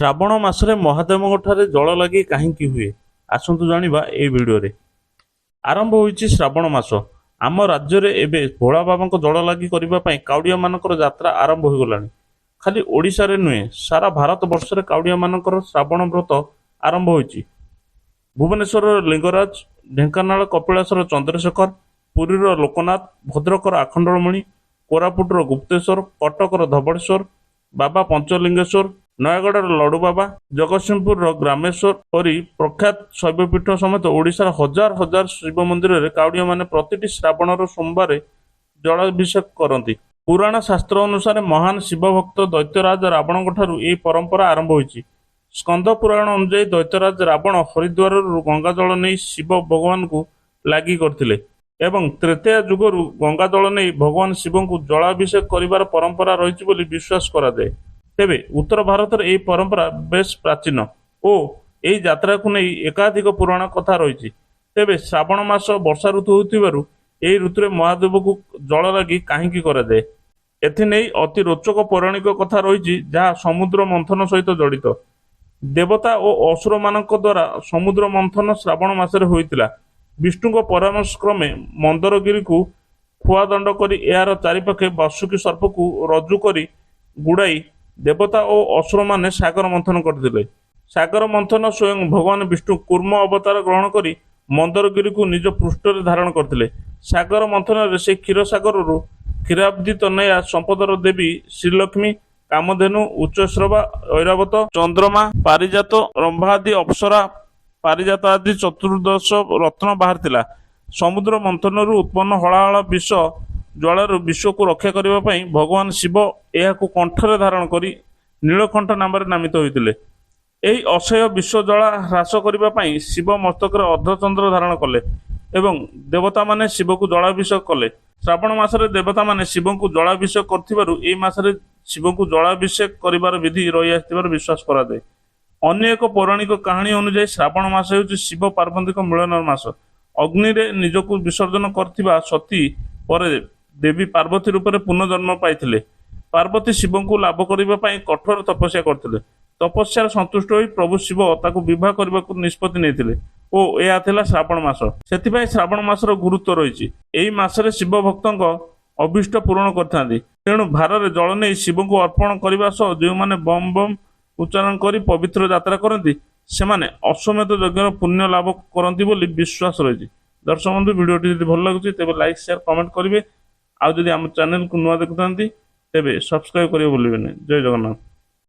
ଶ୍ରାବଣ ମାସରେ ମହାଦେବଙ୍କ ଠାରେ ଜଳ ଲାଗି କାହିଁକି ହୁଏ? ଆସନ୍ତୁ ଜାଣିବା ଏହି ଭିଡ଼ିଓରେ। ଆରମ୍ଭ ହୋଇଛି ଶ୍ରାବଣ ମାସ। ଆମ ରାଜ୍ୟରେ ଏବେ ଭୋଳା ବାବାଙ୍କ ଜଳ ଲାଗି କରିବା ପାଇଁ କାଉଡ଼ିଆମାନଙ୍କର ଯାତ୍ରା ଆରମ୍ଭ ହୋଇଗଲାଣି। ଖାଲି ଓଡ଼ିଶାରେ ନୁହେଁ, ସାରା ଭାରତ ବର୍ଷରେ କାଉଡ଼ିଆମାନଙ୍କର ଶ୍ରାବଣ ବ୍ରତ ଆରମ୍ଭ ହୋଇଛି। ଭୁବନେଶ୍ୱରର ଲିଙ୍ଗରାଜ, ଢେଙ୍କାନାଳ କପିଳାସର ଚନ୍ଦ୍ରଶେଖର, ପୁରୀର ଲୋକନାଥ, ଭଦ୍ରକର ଆଖଣ୍ଡଳମଣି, କୋରାପୁଟର ଗୁପ୍ତେଶ୍ୱର, କଟକର ଧବଳେଶ୍ୱର, ବାବା ପଞ୍ଚଲିଙ୍ଗେଶ୍ୱର, ନୟାଗଡ଼ର ଲଡ଼ୁବାବା, ଜଗତସିଂହପୁରର ଗ୍ରାମେଶ୍ୱର ପରି ପ୍ରଖ୍ୟାତ ଶୈବପୀଠ ସମେତ ଓଡ଼ିଶାର ହଜାର ହଜାର ଶିବ ମନ୍ଦିରରେ କାଉଡ଼ିଆମାନେ ପ୍ରତିଟି ଶ୍ରାବଣର ସୋମବାରେ ଜଳାଭିଷେକ କରନ୍ତି। ପୁରାଣ ଶାସ୍ତ୍ର ଅନୁସାରେ ମହାନ ଶିବ ଭକ୍ତ ଦୈତ୍ୟରାଜ ରାବଣଙ୍କଠାରୁ ଏହି ପରମ୍ପରା ଆରମ୍ଭ ହୋଇଛି। ସ୍କନ୍ଦ ପୁରାଣ ଅନୁଯାୟୀ ଦୈତ୍ୟରାଜ ରାବଣ ହରିଦ୍ୱାରରୁ ଗଙ୍ଗାଜଳ ନେଇ ଶିବ ଭଗବାନଙ୍କୁ ଲାଗି କରିଥିଲେ ଏବଂ ତ୍ରେତୟା ଯୁଗରୁ ଗଙ୍ଗାଜଳ ନେଇ ଭଗବାନ ଶିବଙ୍କୁ ଜଳାଭିଷେକ କରିବାର ପରମ୍ପରା ରହିଛି ବୋଲି ବିଶ୍ୱାସ କରାଯାଏ। ତେବେ ଉତ୍ତର ଭାରତରେ ଏହି ପରମ୍ପରା ବେଶ୍ ପ୍ରାଚୀନ ଓ ଏହି ଯାତ୍ରାକୁ ନେଇ ଏକାଧିକ ପୁରାଣ କଥା ରହିଛି। ତେବେ ଶ୍ରାବଣ ମାସ ବର୍ଷା ଋତୁ ହେଉଥିବାରୁ ଏହି ଋତୁରେ ମହାଦେବଙ୍କୁ ଜଳ ଲାଗି କାହିଁକି କରାଯାଏ? ଏଥିନେଇ ଅତି ରୋଚକ ପୌରାଣିକ କଥା ରହିଛି, ଯାହା ସମୁଦ୍ର ମନ୍ଥନ ସହିତ ଜଡ଼ିତ। ଦେବତା ଓ ଅସୁରମାନଙ୍କ ଦ୍ୱାରା ସମୁଦ୍ର ମନ୍ଥନ ଶ୍ରାବଣ ମାସରେ ହୋଇଥିଲା। ବିଷ୍ଣୁଙ୍କ ପରାମର୍ଶକ୍ରମେ ମନ୍ଦରଗିରିକୁ ଖୁଆଦଣ୍ଡ କରି ଏହାର ଚାରିପାଖେ ବାସୁକୀ ସର୍ପକୁ ରଜ୍ଜୁ କରି ଗୁଡ଼ାଇ ଦେବତା ଓ ଅସୁରମାନେ ସାଗର ମନ୍ଥନ କରିଥିଲେ। ସାଗର ମନ୍ଥନ ସ୍ୱୟଂ ଭଗବାନ ବିଷ୍ଣୁ କୁର୍ମ ଅବତାର ଗ୍ରହଣ କରି ମନ୍ଦରଗିରିକୁ ନିଜ ପୃଷ୍ଠରେ ଧାରଣ କରିଥିଲେ। ସାଗର ମନ୍ଥନରେ ସେ କ୍ଷୀରସାଗରରୁ କ୍ଷୀରାବ୍ଧି ତନୟା ସମ୍ପଦର ଦେବୀ ଶ୍ରୀଲକ୍ଷ୍ମୀ, କାମଧେନୁ, ଉଚ୍ଚଶ୍ରବା, ଐରାବତ, ଚନ୍ଦ୍ରମା, ପାରିଜାତ, ରମ୍ଭା ଆଦି ଅପ୍ସରା, ପାରିଜାତ ଆଦି ଚତୁର୍ଦ୍ଦଶ ରତ୍ନ ବାହାରିଥିଲା। ସମୁଦ୍ର ମନ୍ଥନରୁ ଉତ୍ପନ୍ନ ହଳାହଳ ବିଷ ଜ୍ୱାଳାରୁ ବିଶ୍ୱକୁ ରକ୍ଷା କରିବା ପାଇଁ ଭଗବାନ ଶିବ ଏହାକୁ କଣ୍ଠରେ ଧାରଣ କରି ନୀଳକଣ୍ଠ ନାମରେ ନାମିତ ହୋଇଥିଲେ। ଏହି ଅସହ୍ୟ ବିଷ ଜ୍ୱାଳା ହ୍ରାସ କରିବା ପାଇଁ ଶିବ ମସ୍ତକରେ ଅର୍ଦ୍ଧଚନ୍ଦ୍ର ଧାରଣ କଲେ ଏବଂ ଦେବତାମାନେ ଶିବକୁ ଜଳାଭିଷେକ କଲେ। ଶ୍ରାବଣ ମାସରେ ଦେବତାମାନେ ଶିବଙ୍କୁ ଜଳାଭିଷେକ କରୁଥିବାରୁ ଏହି ମାସରେ ଶିବଙ୍କୁ ଜଳାଭିଷେକ କରିବାର ବିଧି ରହିଆସିଥିବାର ବିଶ୍ୱାସ କରାଯାଏ। ଅନ୍ୟ ଏକ ପୌରାଣିକ କାହାଣୀ ଅନୁଯାୟୀ ଶ୍ରାବଣ ମାସ ହେଉଛି ଶିବ ପାର୍ବତୀଙ୍କ ମିଳନର ମାସ। ଅଗ୍ନିରେ ନିଜକୁ ବିସର୍ଜନ କରିଥିବା ସତୀ ପରେ ଦେବୀ ପାର୍ବତୀ ରୂପରେ ପୁନର୍ଜନ୍ମ ପାଇଥିଲେ। ପାର୍ବତୀ ଶିବଙ୍କୁ ଲାଭ କରିବା ପାଇଁ କଠୋର ତପସ୍ୟା କରିଥିଲେ। ତପସ୍ୟାରେ ସନ୍ତୁଷ୍ଟ ହୋଇ ପ୍ରଭୁ ଶିବ ତାକୁ ବିବାହ କରିବାକୁ ନିଷ୍ପତ୍ତି ନେଇଥିଲେ ଓ ଏହା ଥିଲା ଶ୍ରାବଣ ମାସ। ସେଥିପାଇଁ ଶ୍ରାବଣ ମାସର ଗୁରୁତ୍ୱ ରହିଛି। ଏହି ମାସରେ ଶିବ ଭକ୍ତଙ୍କ ଅଭୀଷ୍ଟ ପୂରଣ କରିଥାନ୍ତି। ତେଣୁ ଭାରରେ ଜଳ ନେଇ ଶିବଙ୍କୁ ଅର୍ପଣ କରିବା ସହ ଯେଉଁମାନେ ବମ୍ ବମ୍ ଉଚ୍ଚାରଣ କରି ପବିତ୍ର ଯାତ୍ରା କରନ୍ତି, ସେମାନେ ଅଶ୍ୱମେଧ ଯଜ୍ଞର ପୁଣ୍ୟ ଲାଭ କରନ୍ତି ବୋଲି ବିଶ୍ୱାସ ରହିଛି। ଦର୍ଶକ ବନ୍ଧୁ, ଭିଡ଼ିଓଟି ଯଦି ଭଲ ଲାଗୁଛି ତେବେ ଲାଇକ୍, ସେୟାର, କମେଣ୍ଟ କରିବେ। ଆଉ ଯଦି ଆମ ଚ୍ୟାନେଲକୁ ନୂଆ ଦେଖୁଥାନ୍ତି ତେବେ ସବସ୍କ୍ରାଇବ୍ କରିବାକୁ ଭୁଲିବେନି। ଜୟ ଜଗନ୍ନାଥ।